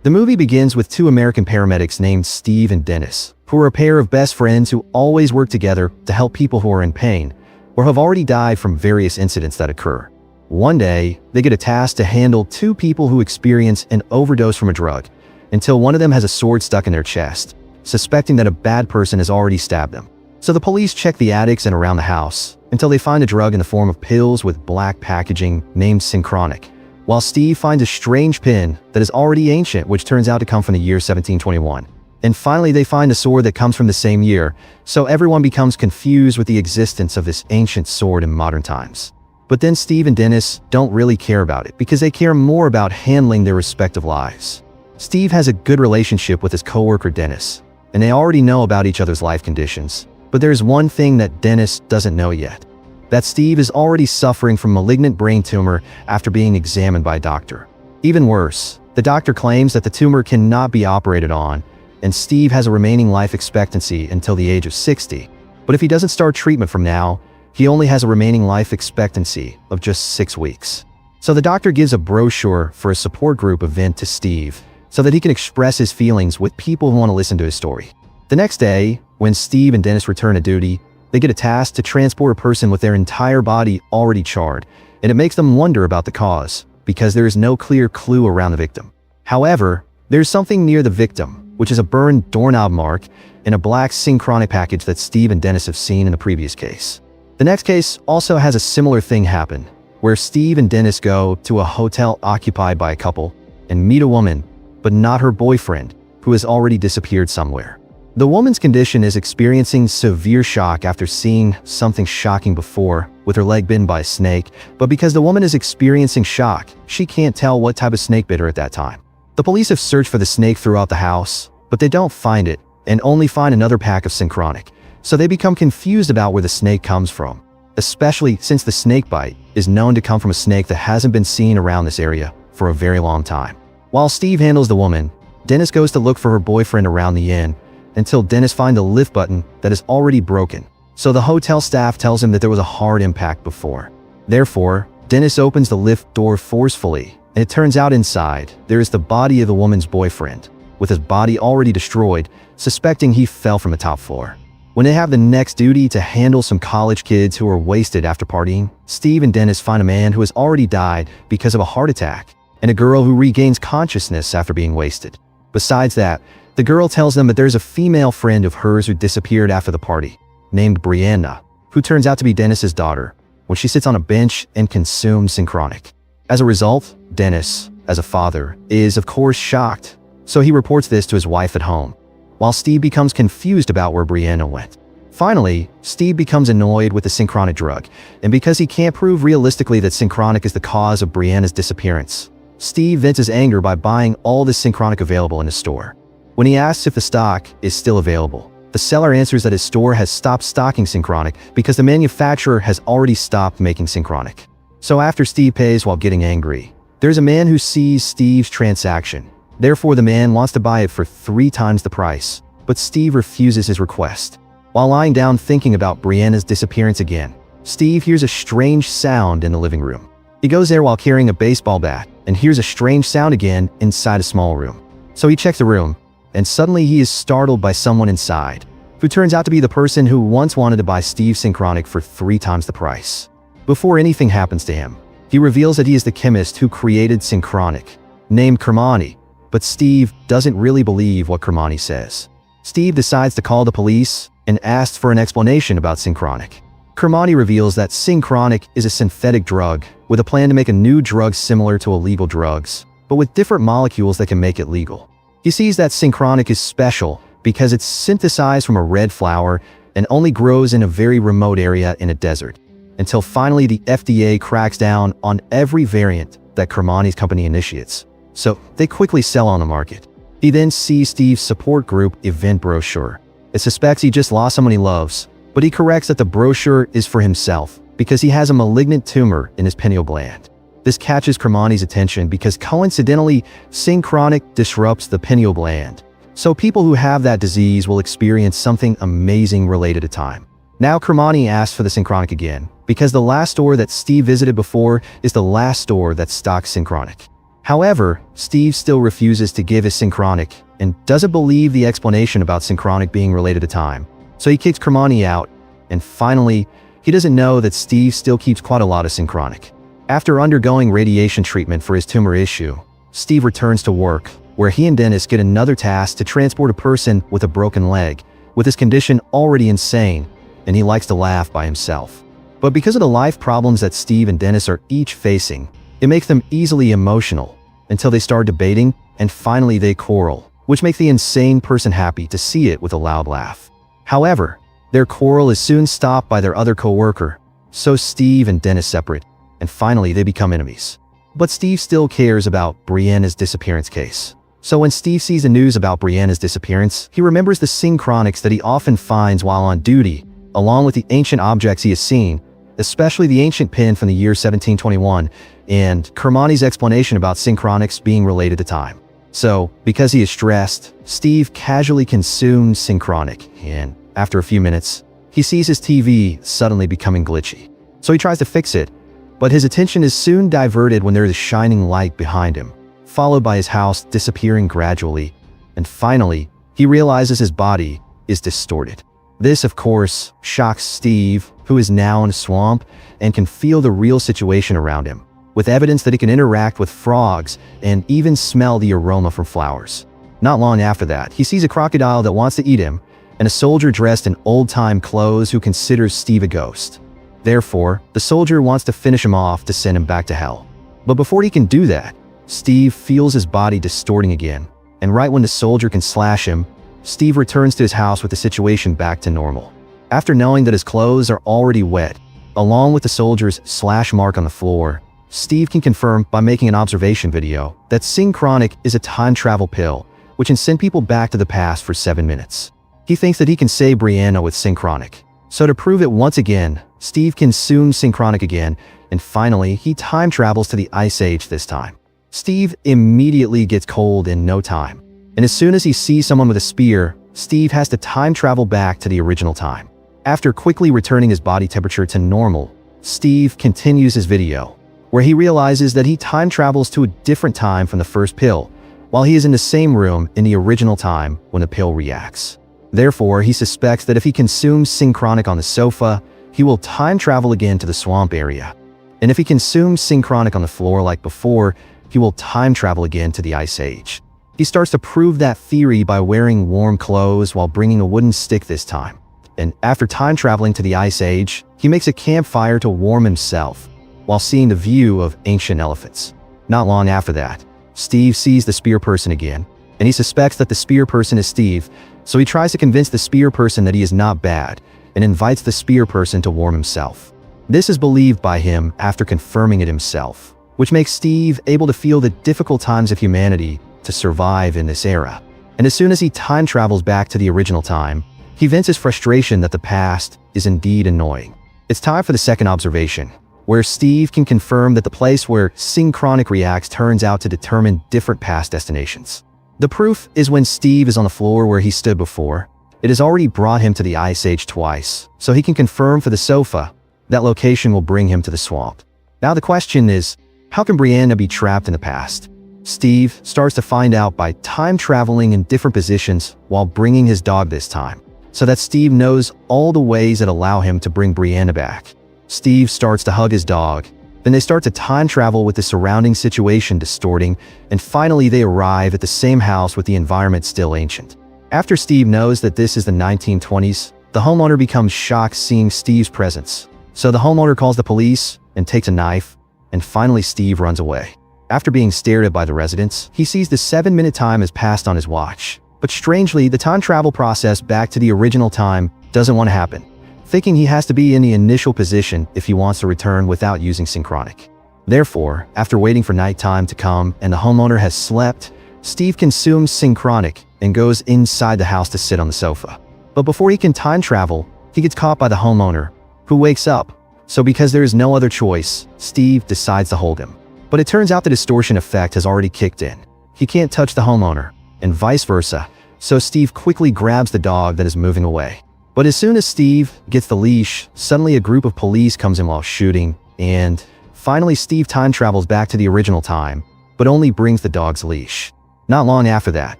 The movie begins with two American paramedics named Steve and Dennis, who are a pair of best friends who always work together to help people who are in pain or have already died from various incidents that occur. One day, they get a task to handle two people who experience an overdose from a drug, until one of them has a sword stuck in their chest, suspecting that a bad person has already stabbed them. So the police check the attics and around the house, until they find a drug in the form of pills with black packaging named Synchronic, while Steve finds a strange pin that is already ancient, which turns out to come from the year 1721. And finally, they find a sword that comes from the same year, so everyone becomes confused with the existence of this ancient sword in modern times. But then Steve and Dennis don't really care about it because they care more about handling their respective lives. Steve has a good relationship with his coworker Dennis, and they already know about each other's life conditions. But there's one thing that Dennis doesn't know yet: that Steve is already suffering from malignant brain tumor after being examined by a doctor. Even worse, the doctor claims that the tumor cannot be operated on, and Steve has a remaining life expectancy until the age of 60. But if he doesn't start treatment from now, he only has a remaining life expectancy of just 6 weeks. So the doctor gives a brochure for a support group event to Steve so that he can express his feelings with people who want to listen to his story. The next day, when Steve and Dennis return to duty, they get a task to transport a person with their entire body already charred, and it makes them wonder about the cause, because there is no clear clue around the victim. However, there's something near the victim, which is a burned doorknob mark in a black Synchronic package that Steve and Dennis have seen in the previous case. The next case also has a similar thing happen, where Steve and Dennis go to a hotel occupied by a couple and meet a woman, but not her boyfriend, who has already disappeared somewhere. The woman's condition is experiencing severe shock after seeing something shocking before, with her leg bitten by a snake, but because the woman is experiencing shock, she can't tell what type of snake bit her at that time. The police have searched for the snake throughout the house, but they don't find it, and only find another pack of Synchronic, so they become confused about where the snake comes from, especially since the snake bite is known to come from a snake that hasn't been seen around this area for a very long time. While Steve handles the woman, Dennis goes to look for her boyfriend around the inn, until Dennis finds a lift button that is already broken. So the hotel staff tells him that there was a hard impact before. Therefore, Dennis opens the lift door forcefully, and it turns out inside, there is the body of the woman's boyfriend, with his body already destroyed, suspecting he fell from the top floor. When they have the next duty to handle some college kids who are wasted after partying, Steve and Dennis find a man who has already died because of a heart attack, and a girl who regains consciousness after being wasted. Besides that, the girl tells them that there's a female friend of hers who disappeared after the party, named Brianna, who turns out to be Dennis's daughter, when she sits on a bench and consumes Synchronic. As a result, Dennis, as a father, is of course shocked, so he reports this to his wife at home, while Steve becomes confused about where Brianna went. Finally, Steve becomes annoyed with the Synchronic drug, and because he can't prove realistically that Synchronic is the cause of Brianna's disappearance, Steve vents his anger by buying all the Synchronic available in the store. When he asks if the stock is still available, the seller answers that his store has stopped stocking Synchronic because the manufacturer has already stopped making Synchronic. So after Steve pays while getting angry, there's a man who sees Steve's transaction. Therefore, the man wants to buy it for 3 times the price, but Steve refuses his request. While lying down thinking about Brianna's disappearance again, Steve hears a strange sound in the living room. He goes there while carrying a baseball bat and hears a strange sound again inside a small room. So he checks the room, and suddenly he is startled by someone inside, who turns out to be the person who once wanted to buy Steve's Synchronic for 3 times the price. Before anything happens to him, he reveals that he is the chemist who created Synchronic, named Kermani, but Steve doesn't really believe what Kermani says. Steve decides to call the police and asks for an explanation about Synchronic. Kermani reveals that Synchronic is a synthetic drug with a plan to make a new drug similar to illegal drugs, but with different molecules that can make it legal. He sees that Synchronic is special because it's synthesized from a red flower and only grows in a very remote area in a desert, until finally the FDA cracks down on every variant that Kermani's company initiates. So they quickly sell on the market. He then sees Steve's support group event brochure. It suspects he just lost someone he loves, but he corrects that the brochure is for himself because he has a malignant tumor in his pineal gland. This catches Kermani's attention because coincidentally, Synchronic disrupts the pineal gland. So people who have that disease will experience something amazing related to time. Now Kermani asks for the Synchronic again, because the last store that Steve visited before is the last store that stocks Synchronic. However, Steve still refuses to give his synchronic and doesn't believe the explanation about synchronic being related to time. So he kicks Kermani out, and finally, he doesn't know that Steve still keeps quite a lot of synchronic. After undergoing radiation treatment for his tumor issue, Steve returns to work, where he and Dennis get another task to transport a person with a broken leg, with his condition already insane, and he likes to laugh by himself. But because of the life problems that Steve and Dennis are each facing, it makes them easily emotional, until they start debating, and finally they quarrel, which makes the insane person happy to see it with a loud laugh. However, their quarrel is soon stopped by their other co-worker, so Steve and Dennis separate, and finally they become enemies. But Steve still cares about Brianna's disappearance case. So when Steve sees the news about Brianna's disappearance, he remembers the synchronics that he often finds while on duty, along with the ancient objects he has seen, especially the ancient pin from the year 1721, and Kermani's explanation about synchronics being related to time. So, because he is stressed, Steve casually consumes synchronic, and after a few minutes, he sees his TV suddenly becoming glitchy. So he tries to fix it, but his attention is soon diverted when there is a shining light behind him, followed by his house disappearing gradually, and finally, he realizes his body is distorted. This, of course, shocks Steve, who is now in a swamp and can feel the real situation around him, with evidence that he can interact with frogs and even smell the aroma from flowers. Not long after that, he sees a crocodile that wants to eat him, and a soldier dressed in old-time clothes who considers Steve a ghost. Therefore, the soldier wants to finish him off to send him back to hell. But before he can do that, Steve feels his body distorting again, and right when the soldier can slash him, Steve returns to his house with the situation back to normal. After knowing that his clothes are already wet, along with the soldier's slash mark on the floor, Steve can confirm by making an observation video that synchronic is a time travel pill, which can send people back to the past for 7 minutes. He thinks that he can save Brianna with synchronic. So to prove it once again, Steve consumes synchronic again, and finally, he time travels to the Ice Age this time. Steve immediately gets cold in no time, and as soon as he sees someone with a spear, Steve has to time travel back to the original time. After quickly returning his body temperature to normal, Steve continues his video, where he realizes that he time travels to a different time from the first pill, while he is in the same room in the original time when the pill reacts. Therefore, he suspects that if he consumes synchronic on the sofa, he will time travel again to the swamp area. And if he consumes synchronic on the floor like before, he will time travel again to the Ice Age. He starts to prove that theory by wearing warm clothes while bringing a wooden stick this time. And after time traveling to the Ice Age, he makes a campfire to warm himself, while seeing the view of ancient elephants. Not long after that, Steve sees the spear person again, and he suspects that the spear person is Steve, so he tries to convince the spear person that he is not bad, and invites the spear person to warm himself. This is believed by him after confirming it himself, which makes Steve able to feel the difficult times of humanity to survive in this era. And as soon as he time travels back to the original time, he vents his frustration that the past is indeed annoying. It's time for the second observation, where Steve can confirm that the place where synchronic reacts turns out to determine different past destinations. The proof is when Steve is on the floor where he stood before. It has already brought him to the Ice Age twice, so he can confirm for the sofa that location will bring him to the swamp. Now the question is, how can Brianna be trapped in the past? Steve starts to find out by time traveling in different positions while bringing his dog this time, so that Steve knows all the ways that allow him to bring Brianna back. Steve starts to hug his dog, then they start to time travel with the surrounding situation distorting, and finally they arrive at the same house with the environment still ancient. After Steve knows that this is the 1920s, the homeowner becomes shocked seeing Steve's presence. So the homeowner calls the police and takes a knife, and finally Steve runs away. After being stared at by the residents, he sees the 7-minute time has passed on his watch. But strangely, the time travel process back to the original time doesn't want to happen, thinking he has to be in the initial position if he wants to return without using synchronic. Therefore, after waiting for nighttime to come and the homeowner has slept, Steve consumes synchronic and goes inside the house to sit on the sofa. But before he can time travel, he gets caught by the homeowner, who wakes up. So because there is no other choice, Steve decides to hold him. But it turns out the distortion effect has already kicked in. He can't touch the homeowner, and vice versa, so Steve quickly grabs the dog that is moving away. But as soon as Steve gets the leash, suddenly a group of police comes in while shooting, and finally Steve time travels back to the original time, but only brings the dog's leash. Not long after that,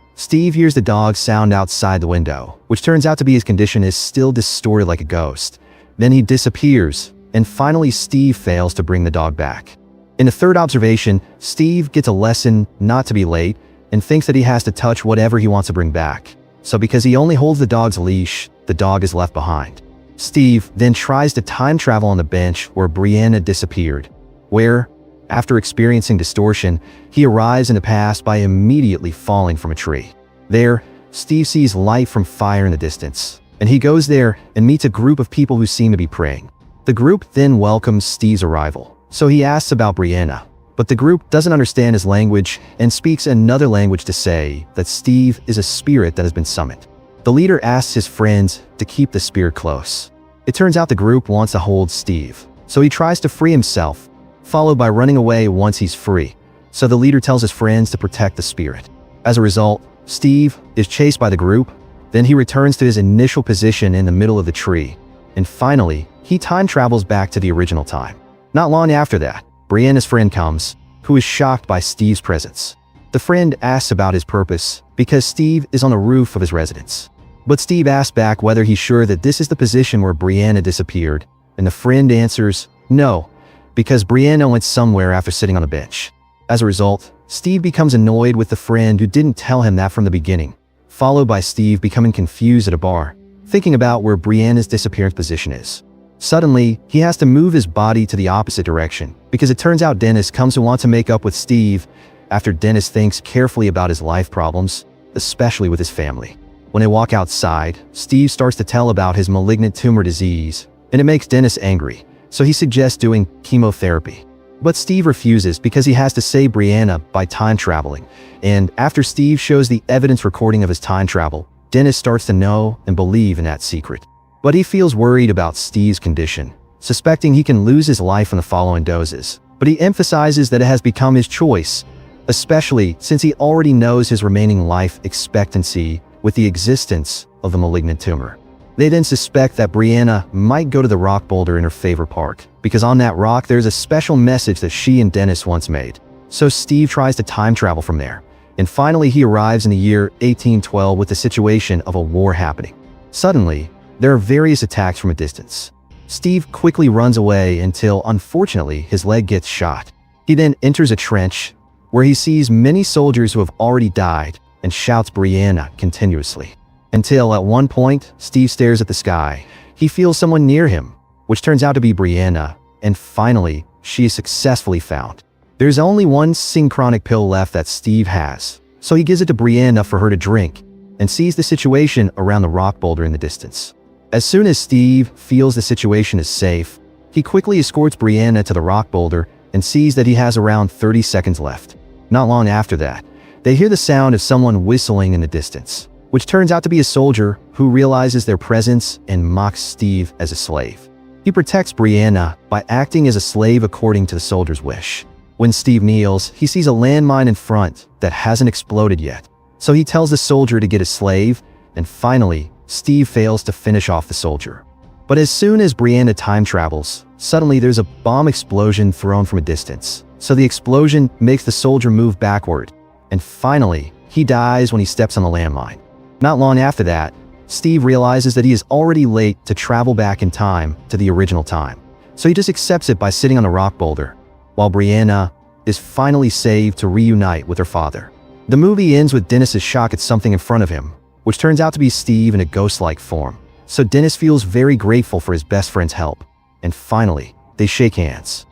Steve hears the dog sound outside the window, which turns out to be his condition is still distorted like a ghost. Then he disappears, and finally Steve fails to bring the dog back. In the third observation, Steve gets a lesson not to be late and thinks that he has to touch whatever he wants to bring back. So because he only holds the dog's leash, the dog is left behind. Steve then tries to time travel on the bench where Brianna disappeared, where, after experiencing distortion, he arrives in the past by immediately falling from a tree. There, Steve sees light from fire in the distance, and he goes there and meets a group of people who seem to be praying. The group then welcomes Steve's arrival, so he asks about Brianna, but the group doesn't understand his language and speaks another language to say that Steve is a spirit that has been summoned. The leader asks his friends to keep the spirit close. It turns out the group wants to hold Steve, so he tries to free himself, followed by running away once he's free. So the leader tells his friends to protect the spirit. As a result, Steve is chased by the group, then he returns to his initial position in the middle of the tree, and finally, he time travels back to the original time. Not long after that, Brianna's friend comes, who is shocked by Steve's presence. The friend asks about his purpose because Steve is on the roof of his residence. But Steve asks back whether he's sure that this is the position where Brianna disappeared, and the friend answers no, because Brianna went somewhere after sitting on a bench. As a result, Steve becomes annoyed with the friend who didn't tell him that from the beginning, followed by Steve becoming confused at a bar, thinking about where Brianna's disappearance position is. Suddenly, he has to move his body to the opposite direction, because it turns out Dennis comes to want to make up with Steve after Dennis thinks carefully about his life problems, especially with his family. When they walk outside, Steve starts to tell about his malignant tumor disease, and it makes Dennis angry, so he suggests doing chemotherapy. But Steve refuses because he has to save Brianna by time traveling, and after Steve shows the evidence recording of his time travel, Dennis starts to know and believe in that secret. But he feels worried about Steve's condition, suspecting he can lose his life in the following doses. But he emphasizes that it has become his choice, especially since he already knows his remaining life expectancy with the existence of the malignant tumor. They then suspect that Brianna might go to the rock boulder in her favorite park, because on that rock there's a special message that she and Dennis once made. So Steve tries to time travel from there, and finally he arrives in the year 1812 with the situation of a war happening. Suddenly, there are various attacks from a distance. Steve quickly runs away until, unfortunately, his leg gets shot. He then enters a trench where he sees many soldiers who have already died and shouts Brianna continuously. Until at one point, Steve stares at the sky. He feels someone near him, which turns out to be Brianna, and finally, she is successfully found. There's only one synchronic pill left that Steve has, so he gives it to Brianna for her to drink and sees the situation around the rock boulder in the distance. As soon as Steve feels the situation is safe, he quickly escorts Brianna to the rock boulder and sees that he has around 30 seconds left. Not long after that, they hear the sound of someone whistling in the distance, which turns out to be a soldier who realizes their presence and mocks Steve as a slave. He protects Brianna by acting as a slave according to the soldier's wish. When Steve kneels, he sees a landmine in front that hasn't exploded yet, so he tells the soldier to get a slave, and finally, Steve fails to finish off the soldier. But as soon as Brianna time travels, suddenly there's a bomb explosion thrown from a distance. So the explosion makes the soldier move backward, and finally, he dies when he steps on the landmine. Not long after that, Steve realizes that he is already late to travel back in time to the original time. So he just accepts it by sitting on a rock boulder, while Brianna is finally saved to reunite with her father. The movie ends with Dennis's shock at something in front of him, which turns out to be Steve in a ghost-like form. So Dennis feels very grateful for his best friend's help, and finally, they shake hands.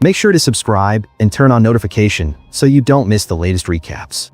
Make sure to subscribe and turn on notification so you don't miss the latest recaps.